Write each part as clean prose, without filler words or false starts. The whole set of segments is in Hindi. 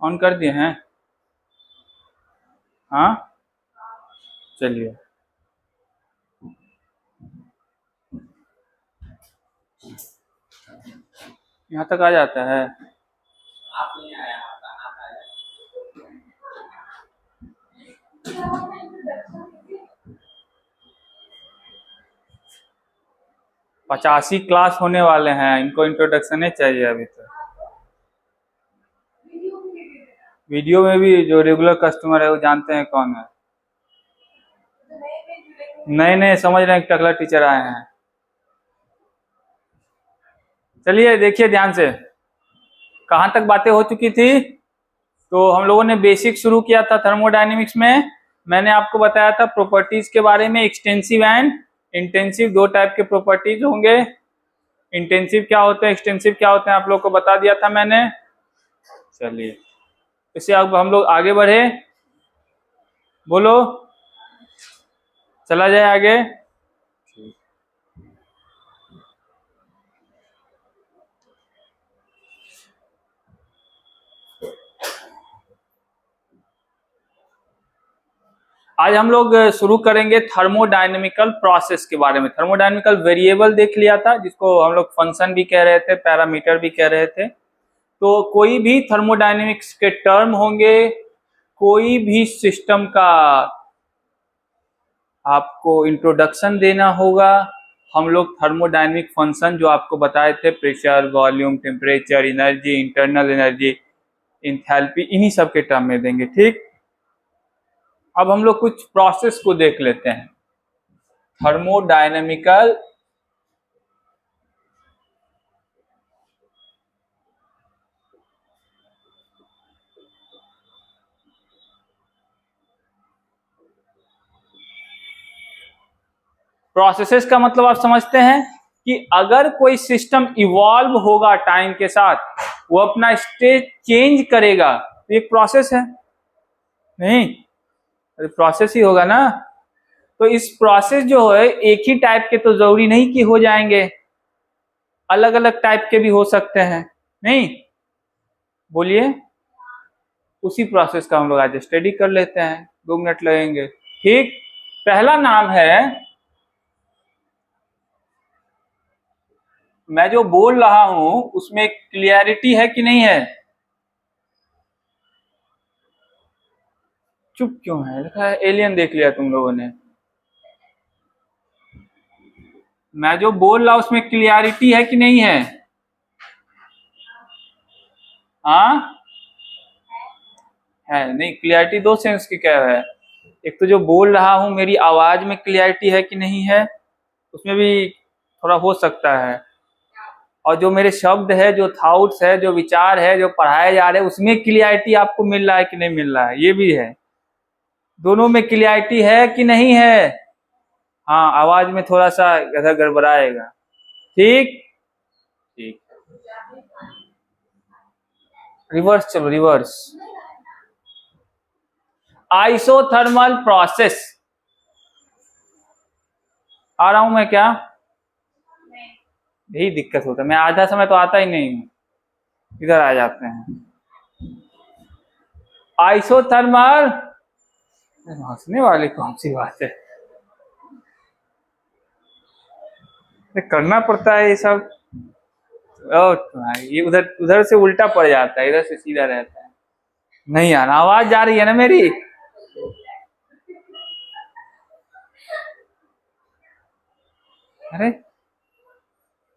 ऑन कर दिए हैं? हाँ चलिए, यहाँ तक आ जाता है। 85 क्लास होने वाले हैं, इनको इंट्रोडक्शन ही चाहिए अभी तो। वीडियो में भी जो रेगुलर कस्टमर है वो जानते हैं कौन है। नए नए समझ रहे हैं, टकला टीचर आए हैं। चलिए देखिए ध्यान से, कहाँ तक बातें हो चुकी थी। तो हम लोगों ने बेसिक शुरू किया था थर्मोडायनेमिक्स में। मैंने आपको बताया था प्रॉपर्टीज के बारे में, एक्सटेंसिव एंड इंटेंसिव, दो टाइप के प्रॉपर्टीज होंगे। इंटेंसिव क्या होते हैं, एक्सटेंसिव क्या होते हैं, आप लोग को बता दिया था मैंने। चलिए इससे अब हम लोग आगे बढ़े, बोलो चला जाए आगे। आज हम लोग शुरू करेंगे थर्मोडायनेमिकल प्रोसेस के बारे में। थर्मोडायनेमिकल वेरिएबल देख लिया था, जिसको हम लोग फंक्शन भी कह रहे थे, पैरामीटर भी कह रहे थे। तो कोई भी थर्मोडायनेमिक्स के टर्म होंगे, कोई भी सिस्टम का आपको इंट्रोडक्शन देना होगा, हम लोग थर्मोडायनेमिक फंक्शन जो आपको बताए थे, pressure, volume, temperature, energy, internal energy, enthalpy, इन्हीं सब के टर्म में देंगे। ठीक, अब हम लोग कुछ प्रोसेस को देख लेते हैं। थर्मोडायनेमिकल प्रोसेसेस का मतलब आप समझते हैं कि अगर कोई सिस्टम इवॉल्व होगा टाइम के साथ, वो अपना स्टेट चेंज करेगा, तो एक प्रोसेस है। नहीं, प्रोसेस ही होगा ना। तो इस प्रोसेस जो है एक ही टाइप के तो जरूरी नहीं कि हो जाएंगे, अलग अलग टाइप के भी हो सकते हैं। नहीं, बोलिए, उसी प्रोसेस का हम लोग आज स्टडी कर लेते हैं, 2 मिनट लगेंगे। ठीक, पहला नाम है, मैं जो बोल रहा हूं उसमें क्लियरिटी है कि नहीं है? चुप क्यों है? लिखा है एलियन देख लिया तुम लोगों ने। मैं जो बोल रहा उसमें क्लियरिटी है कि नहीं है? हाँ है। नहीं, क्लियरिटी दो सेंस की क्या है। एक तो जो बोल रहा हूं मेरी आवाज में क्लियरिटी है कि नहीं है, उसमें भी थोड़ा हो सकता है। और जो मेरे शब्द है, जो थॉट्स है, जो विचार है, जो पढ़ाए जा रहे हैं, उसमें क्लियरिटी आपको मिल रहा है कि नहीं मिल रहा है, ये भी है। दोनों में क्लियरिटी है कि नहीं है? हाँ, आवाज में थोड़ा सा इधर गड़बड़ाएगा। ठीक ठीक, रिवर्स चलो, रिवर्स। आइसोथर्मल प्रोसेस, आ रहा हूं मैं क्या? यही दिक्कत होता है, मैं आधा समय तो आता ही नहीं हूँ, इधर आ जाते हैं। आइसोथर्मल, हंसने वाली कौन सी बात है, करना पड़ता है ये सब। ये उधर उधर से उल्टा पड़ जाता है, इधर से सीधा रहता है। नहीं यार, आवाज जा रही है ना मेरी? अरे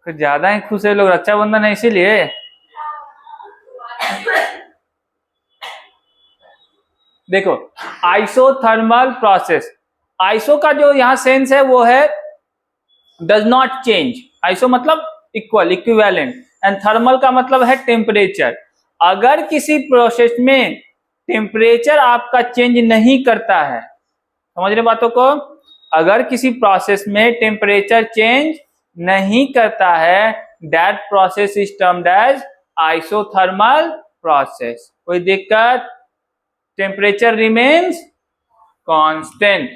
कुछ ज्यादा ही खुश है लोग, रक्षाबंधन है इसीलिए। देखो, आइसोथर्मल प्रोसेस, आइसो का जो यहाँ सेंस है वो है डज नॉट चेंज। आइसो मतलब इक्वल, इक्विवेलेंट, एंड थर्मल का मतलब है टेम्परेचर। अगर किसी प्रोसेस में टेम्परेचर आपका चेंज नहीं करता है, समझ रहे बातों को, अगर किसी प्रोसेस में टेम्परेचर चेंज नहीं करता है, that process is termed as isothermal process. कोई दिक्कत? Temperature remains constant.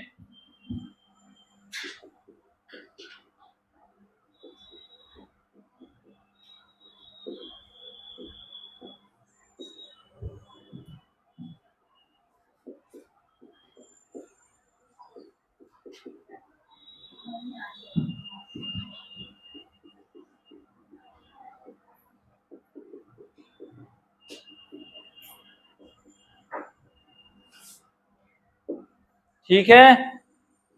ठीक है।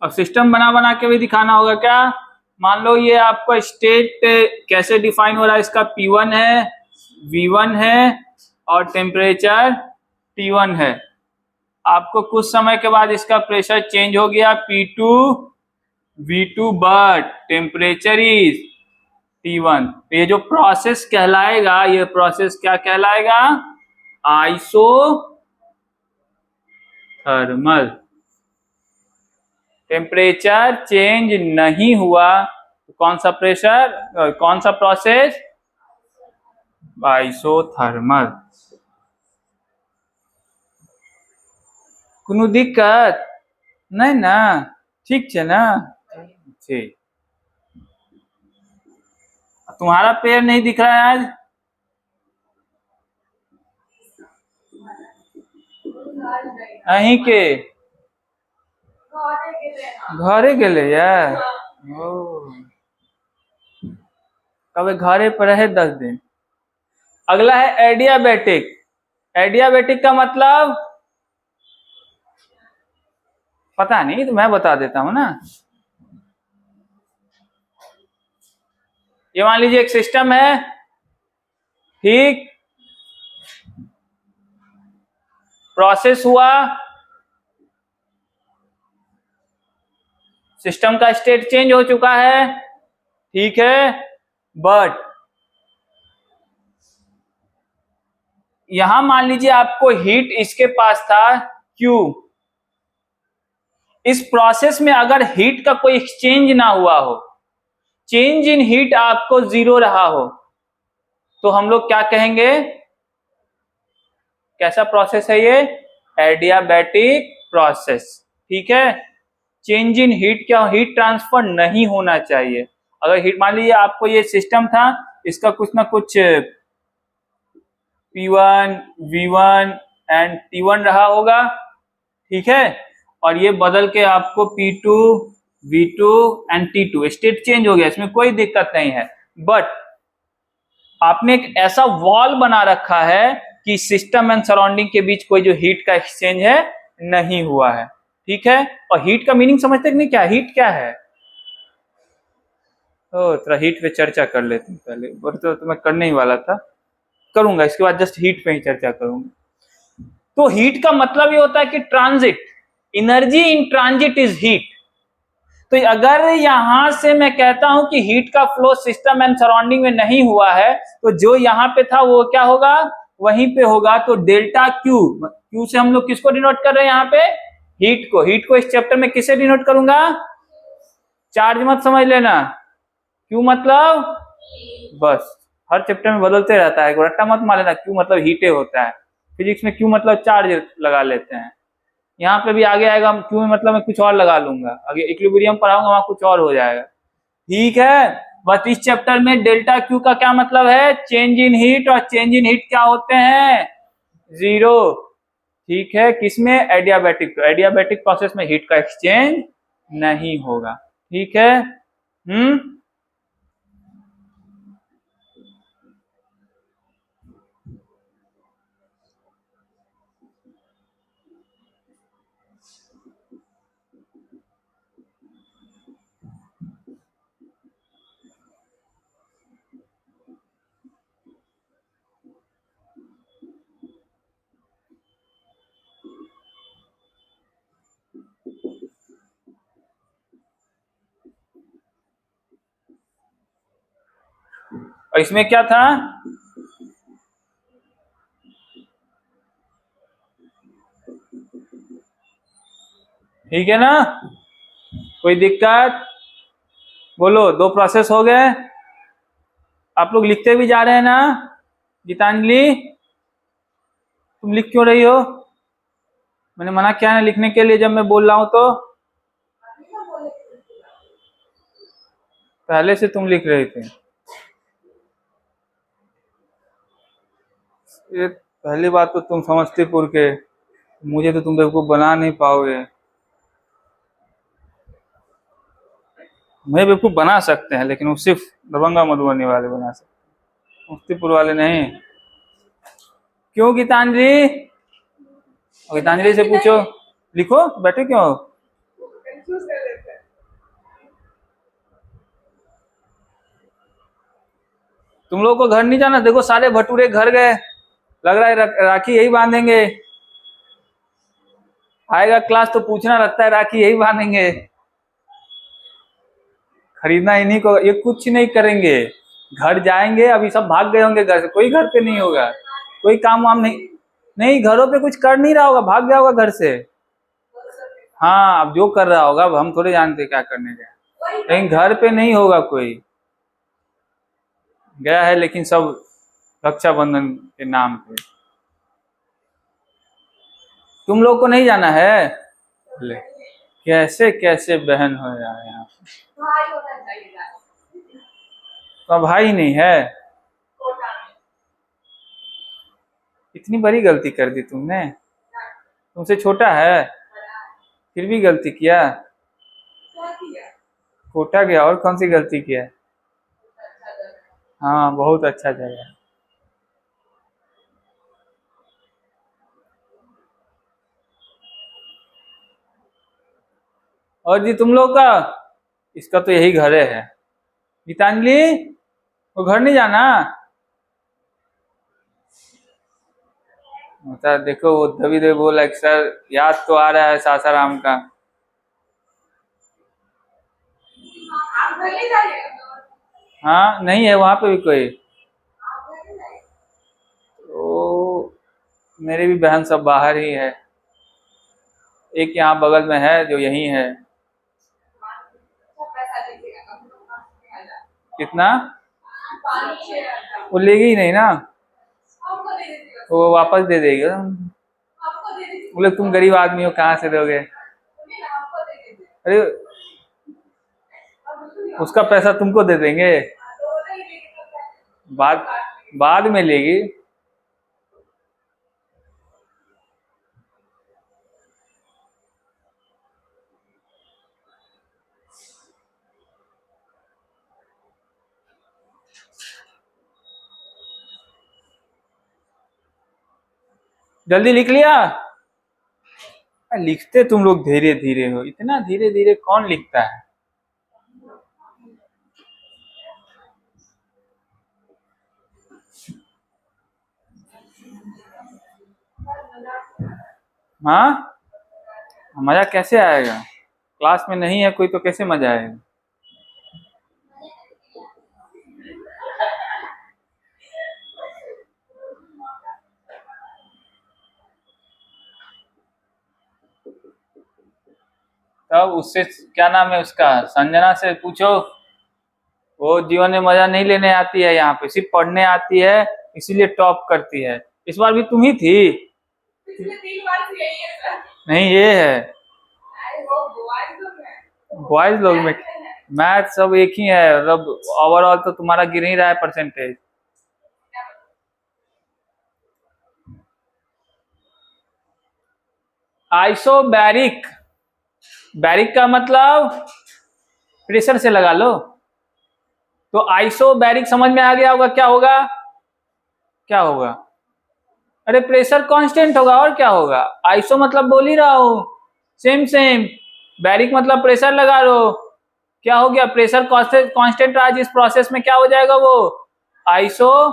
अब सिस्टम बना बना के भी दिखाना होगा क्या। मान लो ये आपका स्टेट कैसे डिफाइन हो रहा है, इसका P1 है, V1 है और टेम्परेचर T1 है। आपको कुछ समय के बाद इसका प्रेशर चेंज हो गया P2 V2 but temperature is T1। तो ये जो प्रोसेस कहलाएगा, ये प्रोसेस क्या कहलाएगा, आइसोथर्मल। टेम्परेचर चेंज नहीं हुआ तो कौन सा प्रेशर, कौन सा प्रोसेस, आइसोथर्मल। कोनो दिक्कत नहीं ना, ठीक है ना। ठीक, तुम्हारा पैर नहीं दिख रहा है आज, अहीं के घरे गेले यार। ओ कब घरे पर रहे 10 दिन। अगला है एडियाबेटिक। एडियाबेटिक का मतलब पता नहीं, तो मैं बता देता हूं ना। ये मान लीजिए एक सिस्टम है, ठीक, प्रोसेस हुआ, सिस्टम का स्टेट चेंज हो चुका है, ठीक है, बट यहां मान लीजिए आपको हीट इसके पास था Q। इस प्रोसेस में अगर हीट का कोई एक्सचेंज ना हुआ हो, चेंज इन हीट आपको 0 रहा हो, तो हम लोग क्या कहेंगे, कैसा प्रोसेस है ये, एडियाबैटिक प्रोसेस। ठीक है। चेंज इन हीट क्या, हीट ट्रांसफर नहीं होना चाहिए। अगर हीट मान लीजिए आपको ये सिस्टम था, इसका कुछ ना कुछ P1 V1 एंड T1 रहा होगा, ठीक है, और ये बदल के आपको P2 V2 and T2 state change हो गया, इसमें कोई दिक्कत नहीं है। बट आपने एक ऐसा वॉल बना रखा है कि सिस्टम एंड सराउंडिंग के बीच कोई जो हीट का एक्सचेंज है नहीं हुआ है, ठीक है। और हीट का मीनिंग समझते कि नहीं, क्या हीट क्या है, तो थोड़ा हीट पे चर्चा कर लेते हैं पहले, और तो मैं करने ही वाला था, करूंगा इसके बाद, जस्ट हीट पे ही चर्चा करूंगा। तो हीट का मतलब ये होता है कि transit, energy in transit is heat. तो अगर यहां से मैं कहता हूं कि हीट का फ्लो सिस्टम एंड सराउंडिंग में नहीं हुआ है, तो जो यहां पे था वो क्या होगा, वहीं पे होगा। तो डेल्टा क्यू, क्यू से हम लोग किसको डिनोट कर रहे हैं यहाँ पे, हीट को। हीट को इस चैप्टर में किसे डिनोट करूंगा, चार्ज मत समझ लेना, क्यू मतलब बस हर चैप्टर में बदलते रहता है, रट्टा मत मार लेना, क्यू मतलब हीटे होता है। फिजिक्स में क्यू मतलब चार्ज लगा लेते हैं, यहाँ पे भी आगे आएगा क्यू में मतलब मैं कुछ और लगा लूंगा, आगे इक्विलिब्रियम पढ़ाऊंगा वहां कुछ और हो जाएगा, ठीक है। बस इस चैप्टर में डेल्टा क्यू का क्या मतलब है, चेंज इन हीट, और चेंज इन हीट क्या होते हैं, 0, ठीक है। किसमें, एडियाबैटिक। तो एडियाबैटिक प्रोसेस में हीट का एक्सचेंज नहीं होगा, ठीक है। और इसमें क्या था, ठीक है ना, कोई दिक्कत, बोलो। 2 प्रोसेस हो गए, आप लोग लिखते भी जा रहे हैं ना। गीतांजलि तुम लिख क्यों रही हो, मैंने मना किया है लिखने के लिए जब मैं बोल रहा हूं तो, पहले से तुम लिख रहे थे, ये पहली बात तो तुम समस्तीपुर के, मुझे तो तुम बेवकूफ बना नहीं पाओगे। मुझे बेवकूफ बना सकते हैं लेकिन वो सिर्फ दरभंगा मधुबनी वाले बना सकते हैं, समस्तीपुर वाले नहीं। क्यों गीतांजलि, गीतांजलि से पूछो, लिखो बैठे क्यों हो? तुम लोगों को घर नहीं जाना? देखो सारे भटूरे घर गए, लग रहा है राखी यही बांधेंगे। आएगा क्लास तो पूछना लगता है राखी यही बांधेंगे। खरीदना इन्हीं को, ये कुछ नहीं करेंगे। घर जाएंगे, अभी सब भाग गए होंगे घर से, कोई घर पे नहीं होगा, कोई काम वाम नहीं, नहीं घरों पे कुछ कर नहीं रहा होगा, भाग गया होगा घर से। हाँ, अब जो कर रहा होगा, अब हम थोड़े जानते क्या करने गए, लेकिन घर पे नहीं होगा कोई। गया है लेकिन सब रक्षाबंधन के नाम पे। तुम लोग को नहीं जाना है? ले, कैसे कैसे बहन हो यार यहाँ पे। तो भाई नहीं है? इतनी बड़ी गलती कर दी तुमने? तुमसे छोटा है फिर भी गलती किया? कोटा गया, और कौन सी गलती किया? हाँ, बहुत अच्छा जगह। और जी तुम लोग का, इसका तो यही घर है। गीतांजलि, वो घर नहीं जाना? बता, देखो वो दबी दबी बोला कि सर याद तो आ रहा है सासाराम का। हाँ, नहीं है वहां पे भी कोई? तो मेरी भी बहन सब बाहर ही है, एक यहाँ बगल में है जो यही है। कितना? वो लेगी ही नहीं ना, वो वापस दे देगी। बोले तुम गरीब आदमी हो, कहाँ से दोगे? अरे उसका पैसा तुमको दे देंगे, बाद बाद में लेगी। जल्दी लिख लिया? लिखते तुम लोग धीरे धीरे हो, इतना धीरे धीरे कौन लिखता है? हाँ, मजा कैसे आएगा? क्लास में नहीं है कोई तो कैसे मजा आएगा? तब उससे क्या नाम है उसका, संजना से पूछो। वो जीवन में मजा नहीं लेने आती है, यहाँ पे सिर्फ पढ़ने आती है, इसीलिए टॉप करती है। इस बार भी तुम ही थी? नहीं, ये है बॉयज लोग में। मैथ सब एक ही है, मतलब ओवरऑल तो तुम्हारा गिर ही रहा है परसेंटेज। आइसोबैरिक, बैरिक का मतलब प्रेशर से लगा लो। तो आइसोबैरिक समझ में आ गया होगा, क्या होगा? क्या होगा? अरे प्रेशर कांस्टेंट होगा, और क्या होगा? आइसो मतलब बोल ही रहा हूं, सेम सेम। बैरिक मतलब प्रेशर लगा लो। क्या हो गया? प्रेशर कांस्टेंट आज इस प्रोसेस में क्या हो जाएगा? वो आइसो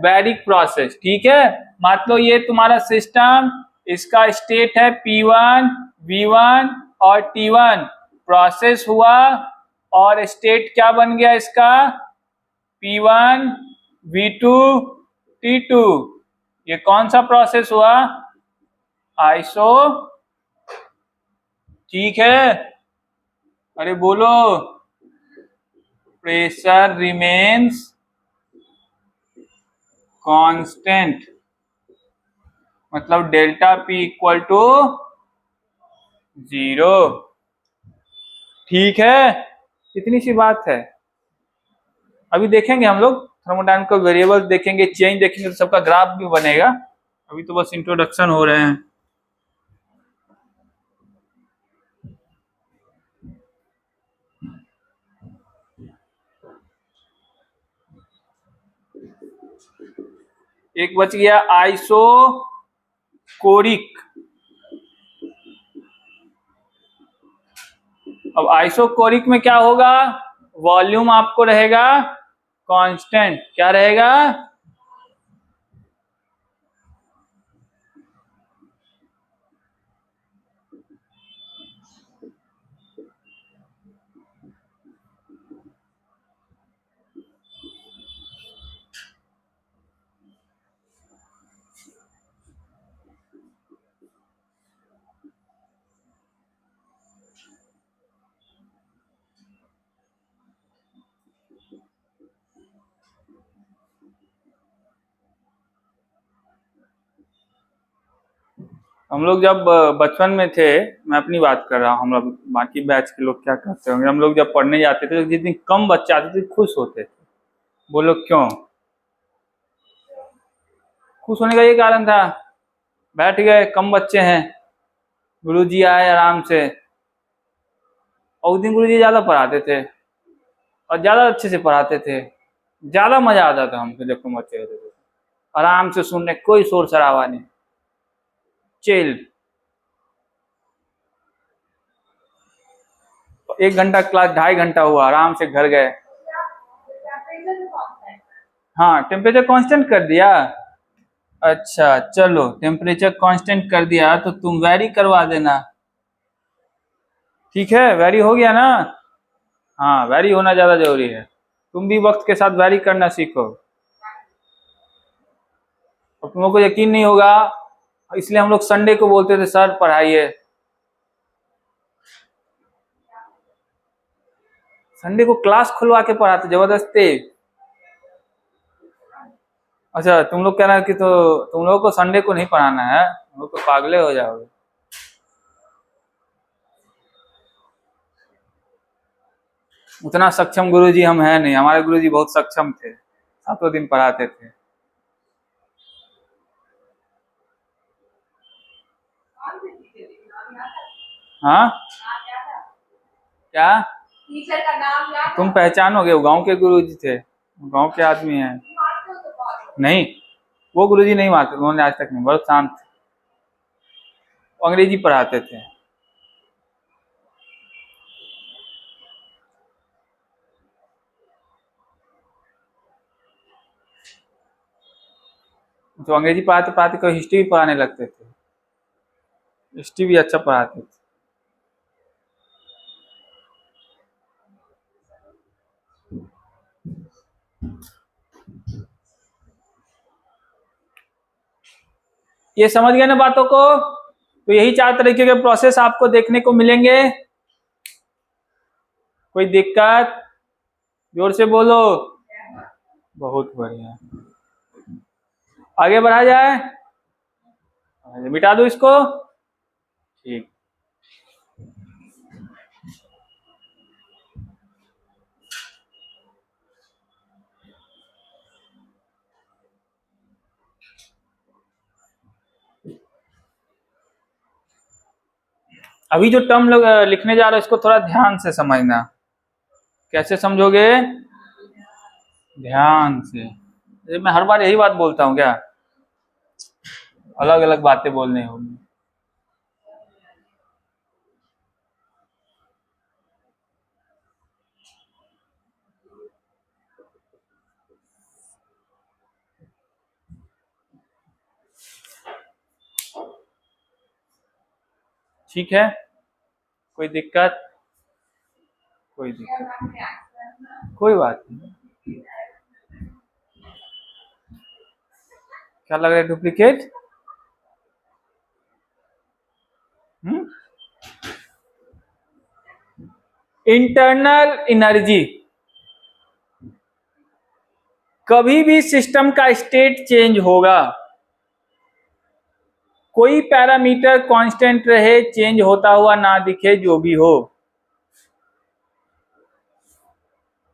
बैरिक प्रोसेस। ठीक है, मान लो ये तुम्हारा सिस्टम, इसका स्टेट है P1, V1 और T1, प्रोसेस हुआ और स्टेट क्या बन गया इसका? P1, V2, T2। ये कौन सा प्रोसेस हुआ? आइसो। ठीक है, अरे बोलो। प्रेशर रिमेन्स कांस्टेंट, मतलब डेल्टा पी इक्वल टू 0। ठीक है, इतनी सी बात है। अभी देखेंगे हम लोग थर्मोडायनामिकल वेरिएबल देखेंगे, चेंज देखेंगे, तो सबका ग्राफ भी बनेगा। अभी तो बस इंट्रोडक्शन हो रहे हैं। एक बच गया आइसो कोरिक। अब आइसोकोरिक में क्या होगा, वॉल्यूम आपको रहेगा कांस्टेंट। क्या रहेगा, हम लोग जब बचपन में थे, मैं अपनी बात कर रहा हूँ, हम लोग बाकी बैच के लोग क्या करते होंगे, हम लोग जब पढ़ने जाते थे तो जितने कम बच्चे आते थे खुश होते थे। बोलो क्यों खुश होने का? ये कारण था, बैठ गए, कम बच्चे हैं, गुरुजी आए आराम से, और उस दिन गुरुजी ज्यादा पढ़ाते थे और ज्यादा अच्छे से पढ़ाते थे, ज्यादा मजा आता था हमको जब कम बच्चे होते थे। आराम से सुनने, कोई शोर शराबा नहीं, चिल। 1 घंटा क्लास, 2.5 घंटा हुआ, आराम से घर गए। हाँ, टेम्परेचर कांस्टेंट कर दिया। अच्छा चलो, टेम्परेचर कांस्टेंट कर दिया तो तुम वैरी करवा देना। ठीक है, वैरी हो गया ना? हाँ, वैरी होना ज्यादा जरूरी है। तुम भी वक्त के साथ वैरी करना सीखो। और तुम लोग को यकीन नहीं होगा, इसलिए हम लोग संडे को बोलते थे सर पढ़ाइए। संडे को क्लास खुलवा के पढ़ाते जबरदस्ती। अच्छा, तुम लोग कह रहे हैं कि तो तुम लोगों को संडे को नहीं पढ़ाना है, तुम लोग तो पागले हो जाओगे। उतना सक्षम गुरुजी हम है नहीं, हमारे गुरुजी बहुत सक्षम थे, 7 दिन पढ़ाते थे। हाँ क्या? टीचर का नाम याद? तुम पहचानोगे, वो गांव के गुरुजी थे, गांव के आदमी हैं। नहीं, वो गुरुजी नहीं मारते, उन्होंने आज तक नहीं, बहुत शांत थे, अंग्रेजी पढ़ाते थे। तो अंग्रेजी पढ़ाते पढ़ाते कोई हिस्ट्री भी पढ़ाने लगते थे, हिस्ट्री भी अच्छा पढ़ाते थे। ये समझ गए ना बातों को? तो यही 4 तरीके के प्रोसेस आपको देखने को मिलेंगे। कोई दिक्कत? जोर से बोलो। बहुत बढ़िया, आगे बढ़ा जाए, मिटा दो इसको। ठीक, अभी जो टर्म लिखने जा रहे हो इसको थोड़ा ध्यान से समझना। कैसे समझोगे? ध्यान से। मैं हर बार यही बात बोलता हूँ क्या? अलग अलग बातें बोलनी होगी। ठीक है, कोई दिक्कत? कोई दिक्कत, कोई बात नहीं। क्या लग रहा है, डुप्लीकेट? इंटरनल एनर्जी, कभी भी सिस्टम का स्टेट चेंज होगा, कोई पैरामीटर कांस्टेंट रहे, चेंज होता हुआ ना दिखे, जो भी हो,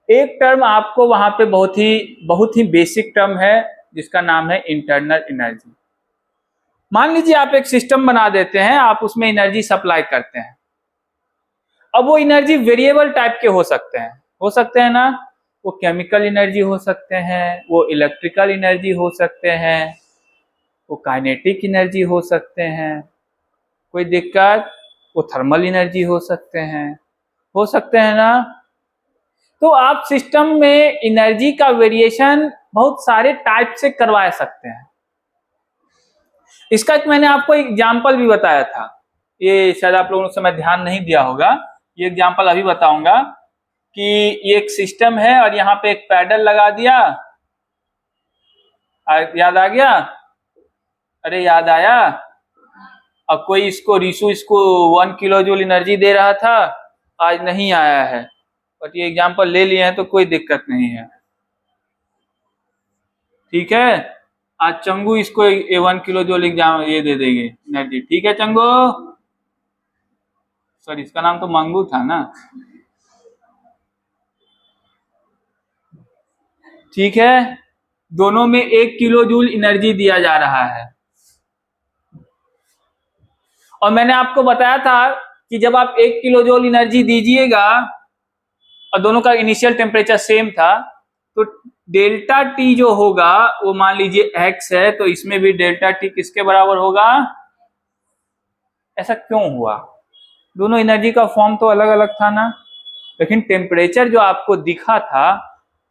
एक टर्म आपको वहां पे बहुत ही बेसिक टर्म है जिसका नाम है इंटरनल एनर्जी। मान लीजिए आप एक सिस्टम बना देते हैं, आप उसमें एनर्जी सप्लाई करते हैं। अब वो एनर्जी वेरिएबल टाइप के हो सकते हैं ना? वो केमिकल एनर्जी हो सकते हैं, वो इलेक्ट्रिकल एनर्जी हो सकते हैं, वो काइनेटिक एनर्जी हो सकते हैं। कोई दिक्कत? वो थर्मल एनर्जी हो सकते हैं। हो सकते हैं ना। तो आप सिस्टम में एनर्जी का वेरिएशन बहुत सारे टाइप से करवा सकते हैं। इसका एक मैंने आपको एग्जाम्पल भी बताया था, ये शायद आप लोगों ने उस समय ध्यान नहीं दिया होगा। ये एग्जाम्पल अभी बताऊंगा कि ये एक सिस्टम है और यहाँ पे एक पैडल लगा दिया। याद आ गया? अरे याद आया? अब कोई इसको रिशु इसको 1 किलो जूल एनर्जी दे रहा था, आज नहीं आया है, बट ये एग्जाम्पल ले लिए हैं तो कोई दिक्कत नहीं है। ठीक है, आज चंगू इसको 1 किलो जूल एग्जाम ये दे देंगे एनर्जी। ठीक है चंगू, सॉरी इसका नाम तो मंगू था ना। ठीक है, दोनों में 1 किलो जूल एनर्जी दिया जा रहा है। और मैंने आपको बताया था कि जब आप 1 किलो जूल एनर्जी दीजिएगा और दोनों का इनिशियल टेम्परेचर सेम था, तो डेल्टा टी जो होगा वो मान लीजिए x है, तो इसमें भी डेल्टा टी किसके बराबर होगा? ऐसा क्यों हुआ? दोनों एनर्जी का फॉर्म तो अलग अलग था ना, लेकिन टेम्परेचर जो आपको दिखा था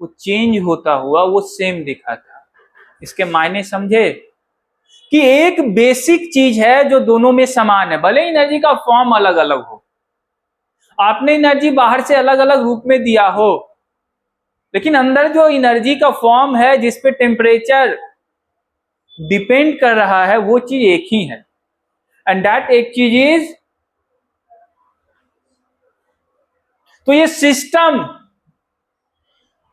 वो चेंज होता हुआ वो सेम दिखा था। इसके मायने समझे कि एक बेसिक चीज है जो दोनों में समान है, भले एनर्जी का फॉर्म अलग अलग हो, आपने एनर्जी बाहर से अलग अलग रूप में दिया हो, लेकिन अंदर जो एनर्जी का फॉर्म है जिसपे टेम्परेचर डिपेंड कर रहा है वो चीज एक ही है। एंड दैट एक चीज इज, तो ये सिस्टम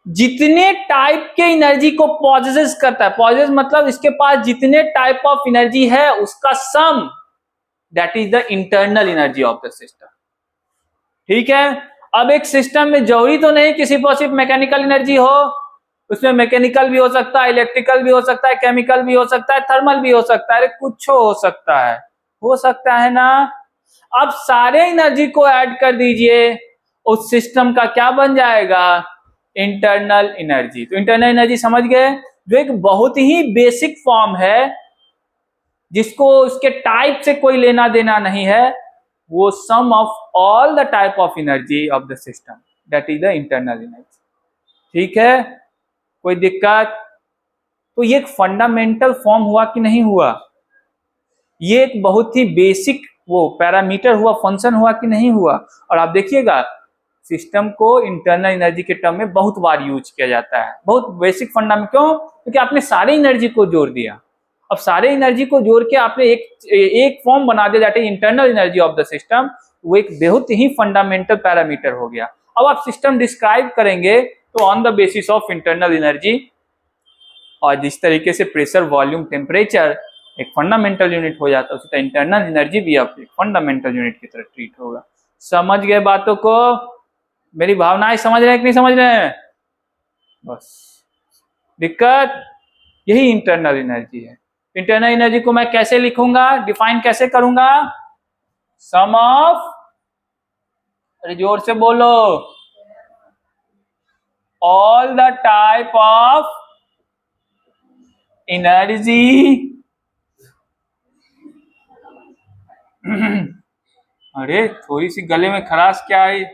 जितने टाइप के एनर्जी को पॉजेस करता है, पॉजेस मतलब इसके पास जितने टाइप ऑफ एनर्जी है उसका sum, that is the internal energy of the system. ठीक है, अब एक सिस्टम में जरूरी तो नहीं कि सिर्फ मैकेनिकल एनर्जी हो, उसमें मैकेनिकल भी हो सकता है, इलेक्ट्रिकल भी हो सकता है, केमिकल भी हो सकता है, थर्मल भी हो सकता है, कुछ हो सकता है ना। अब सारे एनर्जी को ऐड कर दीजिए, उस सिस्टम का क्या बन जाएगा? Internal energy. तो इंटरनल एनर्जी समझ गए, जो एक बहुत ही बेसिक फॉर्म है जिसको उसके टाइप से कोई लेना देना नहीं है, वो sum of all the type of energy of the system, that is the internal energy. ठीक है, कोई दिक्कत? तो ये एक फंडामेंटल फॉर्म हुआ कि नहीं हुआ? ये एक बहुत ही बेसिक वो पैरामीटर हुआ, फंक्शन हुआ कि नहीं हुआ? और आप देखिएगा सिस्टम को इंटरनल एनर्जी के टर्म में बहुत बार यूज किया जाता है, बहुत बेसिक फंडामेंटल। क्यों? क्योंकि आपने सारे एनर्जी को जोड़ दिया। अब सारे एनर्जी को जोड़ के आपने एक फॉर्म बना दिया, that is internal energy of the system. वो एक बहुत ही फंडामेंटल पैरामीटर हो गया। अब आप सिस्टम डिस्क्राइब करेंगे तो on the basis of internal energy, और जिस तरीके से प्रेशर, वॉल्यूम, टेम्परेचर एक फंडामेंटल यूनिट हो जाता है, उसी तरह इंटरनल एनर्जी भी आप एक फंडामेंटल यूनिट की तरह ट्रीट होगा। समझ गए बातों को? मेरी भावनाएं समझ रहे हैं कि नहीं समझ रहे हैं? बस दिक्कत यही इंटरनल एनर्जी है। इंटरनल एनर्जी को मैं कैसे लिखूंगा, डिफाइन कैसे करूंगा? सम ऑफ, अरे जोर से बोलो, all the type of energy अरे थोड़ी सी गले में खराश क्या है?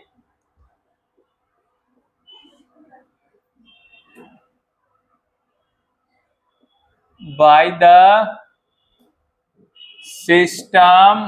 by the system